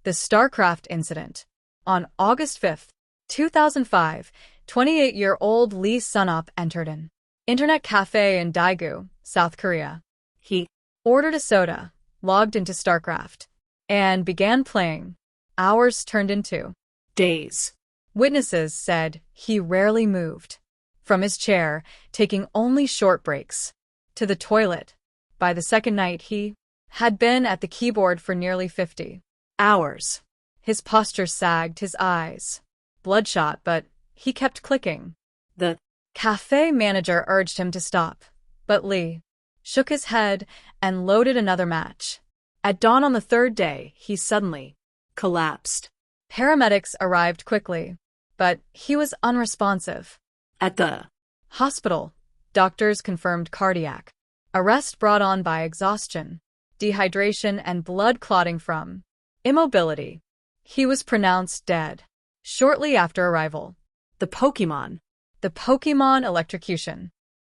The Starcraft incident. On August 5, 2005, 28-year-old Lee Sunup entered an internet cafe in Daegu, South Korea. He ordered a soda, logged into Starcraft, and began playing. Hours turned into days. Witnesses said he rarely moved from his chair, taking only short breaks to the toilet. By the second night, he had been at the keyboard for nearly 50 hours. His posture sagged, his eyes bloodshot, but he kept clicking. The cafe manager urged him to stop, but Lee shook his head and loaded another match. At dawn on the third day, he suddenly collapsed. Paramedics arrived quickly, but he was unresponsive. At the hospital, doctors confirmed cardiac arrest brought on by exhaustion, dehydration, and blood clotting from immobility. He was pronounced dead shortly after arrival. The Pokémon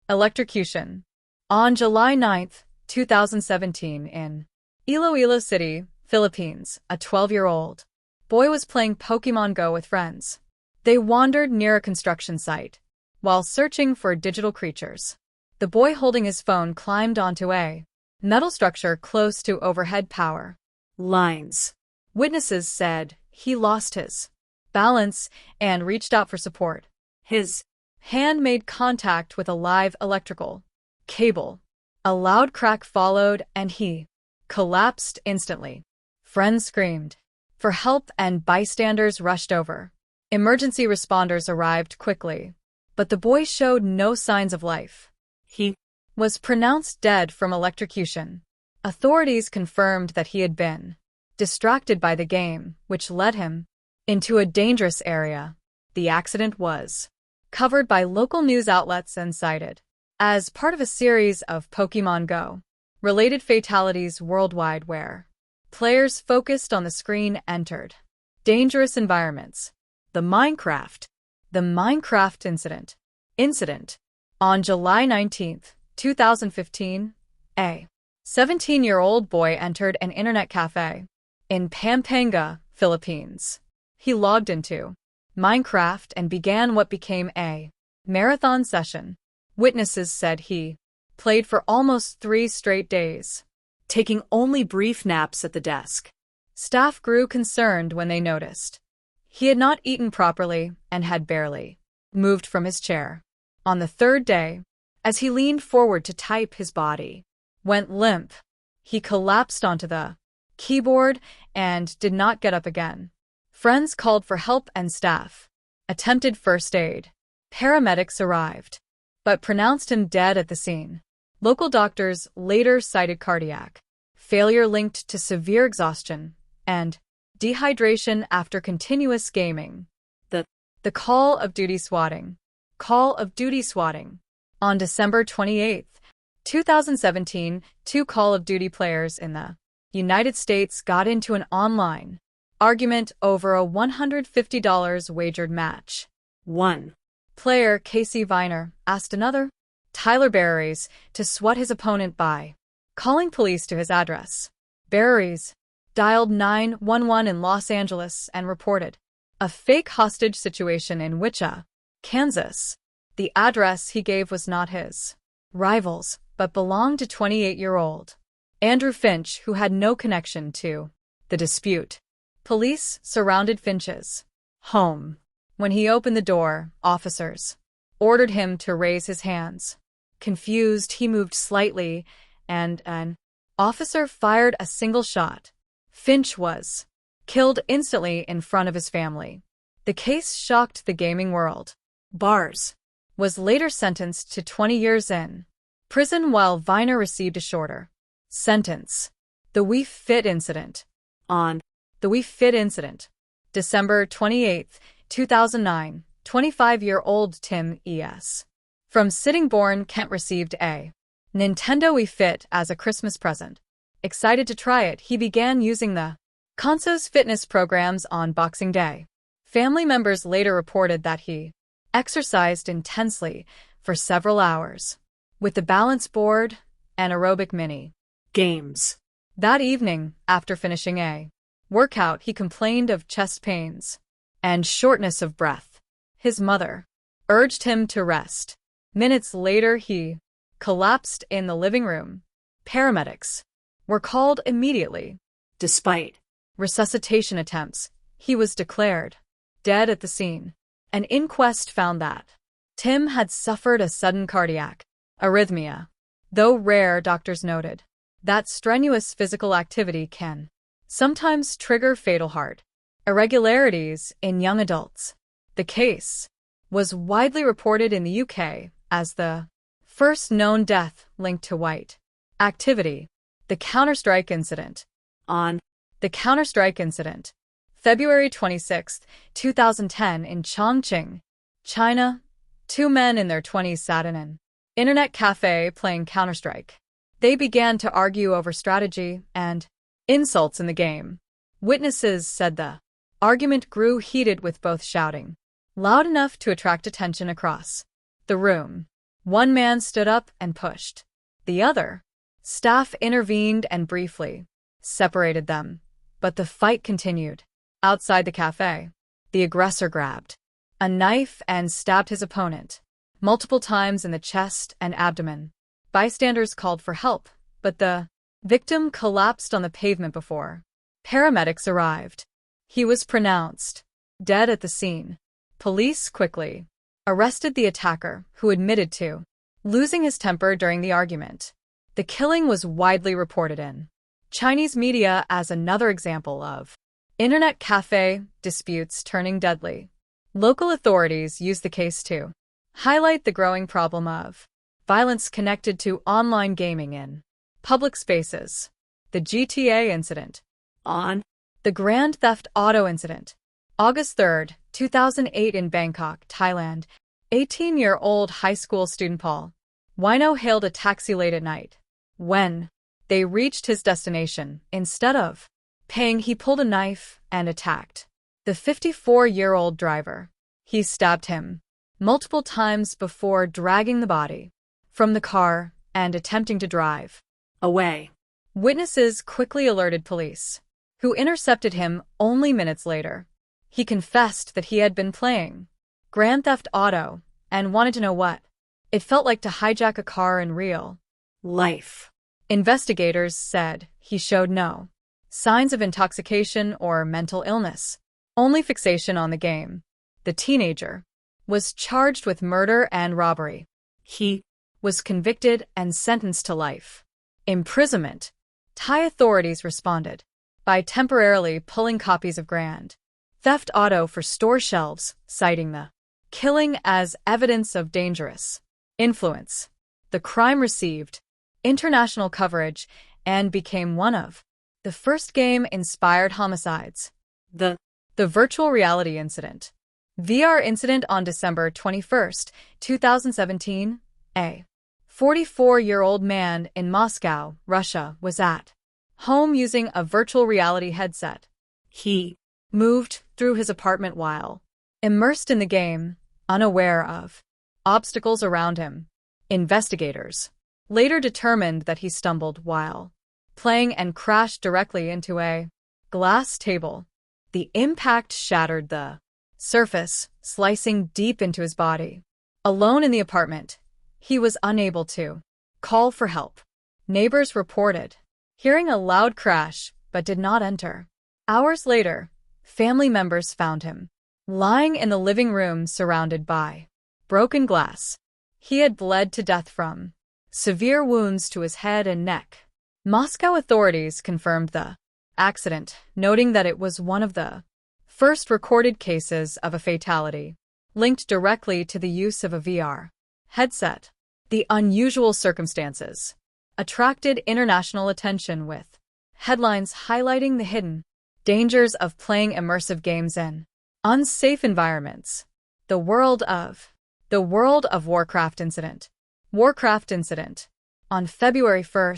electrocution. On July 9, 2017, in Iloilo City, Philippines, a 12-year-old boy was playing Pokémon Go with friends. They wandered near a construction site while searching for digital creatures. The boy holding his phone climbed onto a metal structure close to overhead power lines. Witnesses said he lost his balance and reached out for support. His hand made contact with a live electrical cable. A loud crack followed and he collapsed instantly. Friends screamed for help and bystanders rushed over. Emergency responders arrived quickly, but the boy showed no signs of life. He was pronounced dead from electrocution. Authorities confirmed that he had been distracted by the game, which led him into a dangerous area. The accident was covered by local news outlets and cited as part of a series of Pokémon Go related fatalities worldwide where players focused on the screen entered dangerous environments. The Minecraft incident. On July 19, 2015, a 17-year-old boy entered an internet cafe in Pampanga, Philippines. He logged into Minecraft and began what became a marathon session. Witnesses said he played for almost 3 straight days, taking only brief naps at the desk. Staff grew concerned when they noticed he had not eaten properly and had barely moved from his chair. On the third day, as he leaned forward to type, his body went limp. He collapsed onto the keyboard and did not get up again. Friends called for help and staff attempted first aid. Paramedics arrived, but pronounced him dead at the scene. Local doctors later cited cardiac failure linked to severe exhaustion and dehydration after continuous gaming. The Call of Duty swatting. On December 28, 2017, 2 Call of Duty players in the United States got into an online argument over a $150 wagered match. One player, Casey Viner, asked another, Tyler Barries, to swat his opponent by calling police to his address. Barries dialed 911 in Los Angeles and reported a fake hostage situation in Wichita, Kansas. The address he gave was not his rival's, but belonged to 28-year-old Andrew Finch, who had no connection to the dispute. Police surrounded Finch's home. When he opened the door, officers ordered him to raise his hands. Confused, he moved slightly, and an officer fired a single shot. Finch was killed instantly in front of his family. The case shocked the gaming world. Bars was later sentenced to 20 years in prison while Viner received a shorter sentence. The Wii Fit incident. On the Wii Fit incident, December 28, 2009, 25-year-old Tim E.S. from Sittingbourne, Kent received a Nintendo Wii Fit as a Christmas present. Excited to try it, he began using the console's fitness programs on Boxing Day. Family members later reported that he exercised intensely for several hours with the balance board and aerobic mini games. That evening, after finishing a workout, he complained of chest pains and shortness of breath. His mother urged him to rest. Minutes later, he collapsed in the living room. Paramedics were called immediately. Despite resuscitation attempts, he was declared dead at the scene. An inquest found that Tim had suffered a sudden cardiac arrhythmia. Though rare, doctors noted that strenuous physical activity can sometimes trigger fatal heart irregularities in young adults. The case was widely reported in the UK as the first known death linked to white activity. The Counter-Strike incident. On the Counter-Strike incident, February 26, 2010 in Chongqing, China, two men in their 20s sat in an internet cafe playing Counter-Strike. They began to argue over strategy and insults in the game. Witnesses said the argument grew heated with both shouting loud enough to attract attention across the room. One man stood up and pushed the other. Staff intervened and briefly separated them, but the fight continued. Outside the cafe, the aggressor grabbed a knife and stabbed his opponent multiple times in the chest and abdomen. Bystanders called for help, but the victim collapsed on the pavement before paramedics arrived. He was pronounced dead at the scene. Police quickly arrested the attacker, who admitted to losing his temper during the argument. The killing was widely reported in Chinese media as another example of internet cafe disputes turning deadly. Local authorities used the case to highlight the growing problem of violence connected to online gaming in public spaces. The GTA incident. On the Grand Theft Auto incident. August 3, 2008 in Bangkok, Thailand, 18-year-old high school student Paul Wino hailed a taxi late at night. When they reached his destination, instead of paying, he pulled a knife and attacked the 54-year-old driver. He stabbed him multiple times before dragging the body from the car and attempting to drive away. Witnesses quickly alerted police, who intercepted him only minutes later. He confessed that he had been playing Grand Theft Auto and wanted to know what it felt like to hijack a car in real life. Investigators said he showed no signs of intoxication or mental illness, only fixation on the game. The teenager was charged with murder and robbery. He was convicted and sentenced to life imprisonment. Thai authorities responded by temporarily pulling copies of Grand Theft Auto for store shelves, citing the killing as evidence of dangerous influence. The crime received international coverage and became one of the first game-inspired homicides. The virtual reality incident. VR incident on December 21, 2017, a 44-year-old man in Moscow, Russia, was at home using a virtual reality headset. He moved through his apartment while immersed in the game, unaware of obstacles around him. Investigators later determined that he stumbled while playing and crashed directly into a glass table. The impact shattered the surface, slicing deep into his body. Alone in the apartment, he was unable to call for help. Neighbors reported hearing a loud crash but did not enter. Hours later, family members found him lying in the living room surrounded by broken glass. He had bled to death from severe wounds to his head and neck. Moscow authorities confirmed the accident, noting that it was one of the first recorded cases of a fatality linked directly to the use of a VR headset. The unusual circumstances attracted international attention, with headlines highlighting the hidden dangers of playing immersive games in unsafe environments. The World of Warcraft incident. Warcraft incident. On February 1,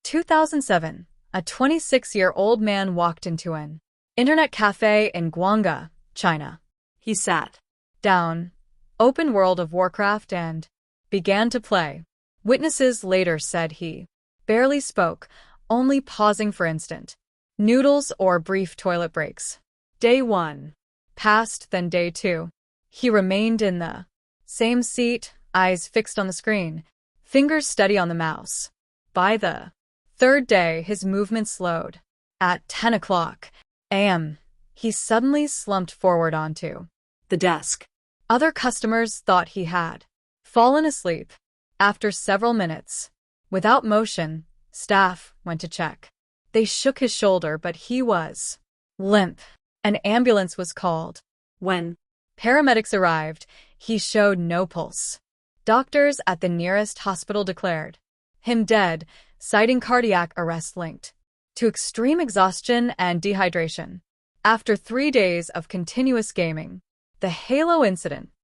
2007, a 26-year-old man walked into an internet cafe in Guangzhou, China. He sat down, opened World of Warcraft, and began to play. Witnesses later said he barely spoke, only pausing for instant. Noodles or brief toilet breaks. Day 1. Passed, then day 2. He remained in the same seat, eyes fixed on the screen, fingers steady on the mouse. By the third day, his movement slowed. At 10 o'clock a.m., he suddenly slumped forward onto the desk. Other customers thought he had fallen asleep. After several minutes, without motion, staff went to check. They shook his shoulder, but he was limp. An ambulance was called. When paramedics arrived, he showed no pulse. Doctors at the nearest hospital declared him dead, citing cardiac arrest linked to extreme exhaustion and dehydration. After 3 days of continuous gaming, the Halo incident,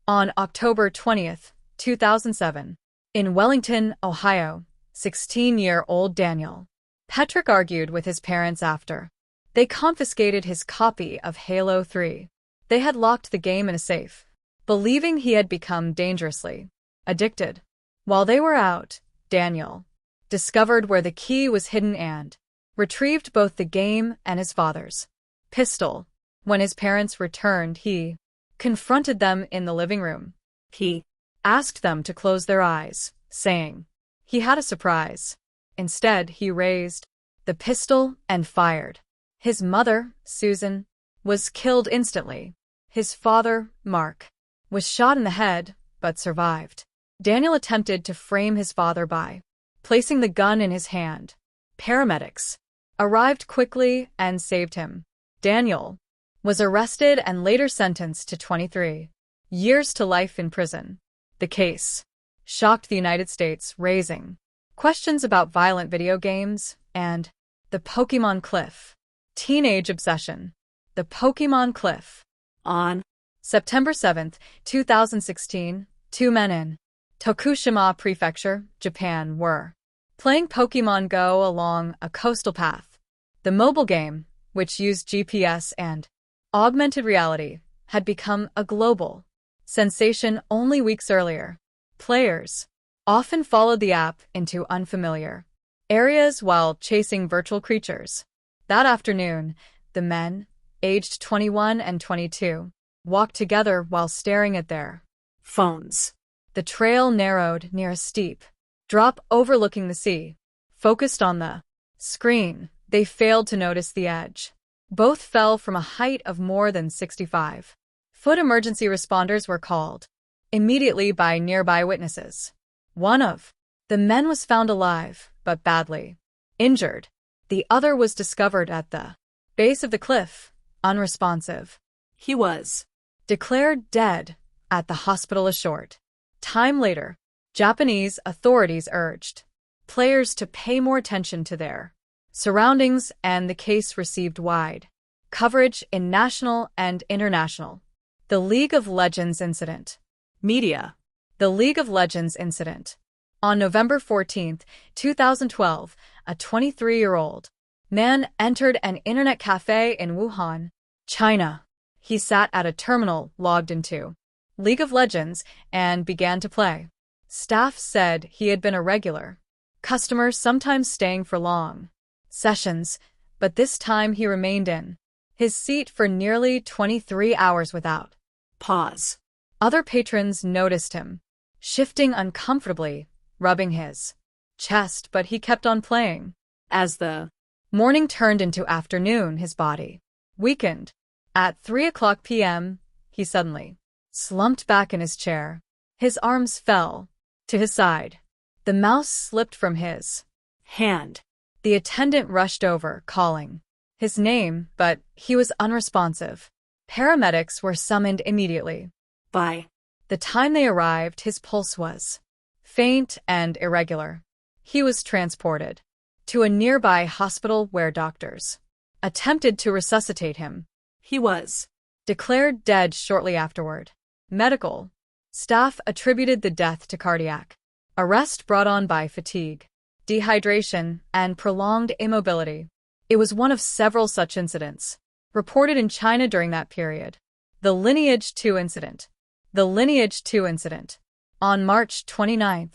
on October 20th, 2007, in Wellington, Ohio, 16-year-old Daniel Petrick argued with his parents after they confiscated his copy of Halo 3. They had locked the game in a safe, believing he had become dangerously addicted. While they were out, Daniel discovered where the key was hidden and retrieved both the game and his father's pistol. When his parents returned, he confronted them in the living room. He asked them to close their eyes, saying he had a surprise. Instead, he raised the pistol and fired. His mother, Susan, was killed instantly. His father, Mark, was shot in the head, but survived. Daniel attempted to frame his father by placing the gun in his hand. Paramedics arrived quickly and saved him. Daniel was arrested and later sentenced to 23 years to life in prison. The case shocked the United States, raising questions about violent video games and the Pokémon Cliff. Teenage obsession. The Pokémon Cliff. On September 7, 2016, 2 men in Tokushima Prefecture, Japan, were playing Pokémon Go along a coastal path. The mobile game, which used GPS and augmented reality, had become a global sensation only weeks earlier. Players often followed the app into unfamiliar areas while chasing virtual creatures. That afternoon, the men, aged 21 and 22, walked together while staring at their phones. The trail narrowed near a steep drop overlooking the sea. Focused on the screen, they failed to notice the edge. Both fell from a height of more than 65-foot. Emergency responders were called immediately by nearby witnesses. One of the men was found alive, but badly injured. The other was discovered at the base of the cliff, unresponsive. He was declared dead at the hospital a short time later. Japanese authorities urged players to pay more attention to their surroundings, and the case received wide coverage in national and international. The League of Legends incident. Media. The League of Legends incident. On November 14, 2012, a 23-year-old man entered an internet cafe in Wuhan, China. He sat at a terminal logged into League of Legends and began to play. Staff said he had been a regular customer, sometimes staying for long sessions, but this time he remained in his seat for nearly 23 hours without pause. Other patrons noticed him shifting uncomfortably, rubbing his chest, but he kept on playing. As the morning turned into afternoon, his body weakened. At 3 p.m., he suddenly slumped back in his chair. His arms fell to his side. The mouse slipped from his hand. The attendant rushed over, calling his name, but he was unresponsive. Paramedics were summoned immediately. By the time they arrived, his pulse was faint and irregular. He was transported to a nearby hospital where doctors attempted to resuscitate him. He was declared dead shortly afterward. Medical staff attributed the death to cardiac arrest brought on by fatigue, dehydration, and prolonged immobility. It was one of several such incidents reported in China during that period. The Lineage 2 incident. The Lineage 2 incident. On March 29,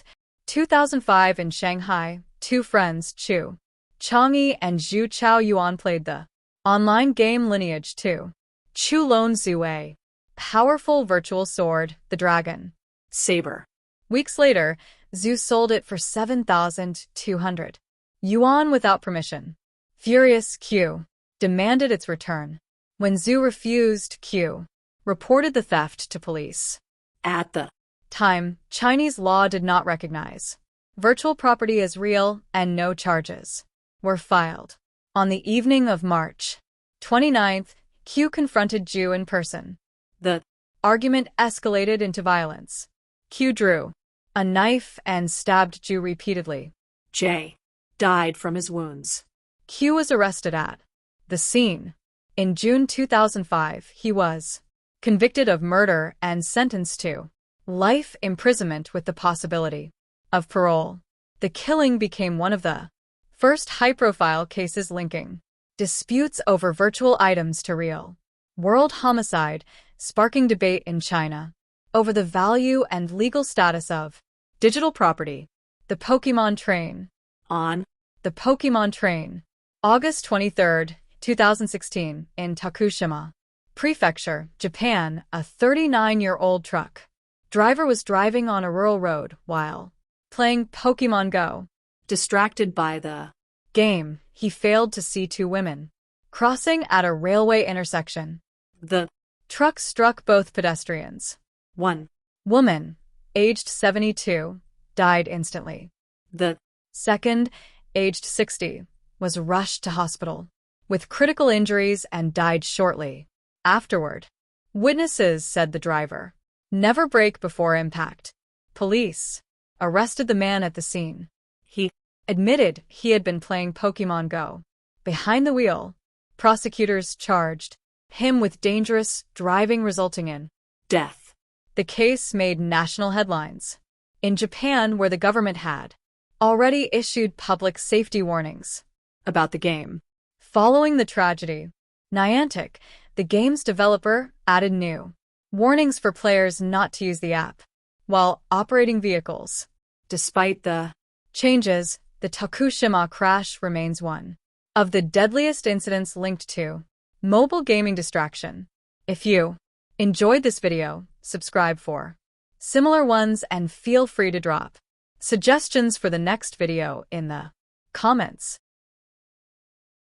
2005 in Shanghai, two friends, Chu Chang'e and Zhu Chaoyuan played the online game Lineage 2. Chu Lon Zue. Powerful virtual sword, the dragon. Saber. Weeks later, Zhu sold it for 7,200 yuan without permission. Furious, Q demanded its return. When Zhu refused, Q reported the theft to police. At the time, Chinese law did not recognize virtual property as real, and no charges were filed. On the evening of March 29th, Q confronted Zhu in person. The argument escalated into violence. Q drew a knife and stabbed Zhu repeatedly. J died from his wounds. Q was arrested at the scene. In June 2005, he was convicted of murder and sentenced to life imprisonment with the possibility of parole. The killing became one of the first high-profile cases linking disputes over virtual items to real world homicide, sparking debate in China over the value and legal status of digital property. The Pokémon train. On the Pokémon train. August 23, 2016, in Tokushima Prefecture, Japan, a 39-year-old truck driver was driving on a rural road while playing Pokémon Go. Distracted by the game, he failed to see two women crossing at a railway intersection. The truck struck both pedestrians. One woman, aged 72, died instantly. The second, aged 60, was rushed to hospital with critical injuries and died shortly afterward. Witnesses said the driver never brake before impact. Police arrested the man at the scene. He admitted he had been playing Pokémon Go behind the wheel. Prosecutors charged him with dangerous driving resulting in death. The case made national headlines in Japan, where the government had already issued public safety warnings about the game. Following the tragedy, Niantic, the game's developer, added new warnings for players not to use the app while operating vehicles. Despite the changes, the Tokushima crash remains one of the deadliest incidents linked to mobile gaming distraction. If you enjoyed this video, subscribe for similar ones and feel free to drop suggestions for the next video in the comments.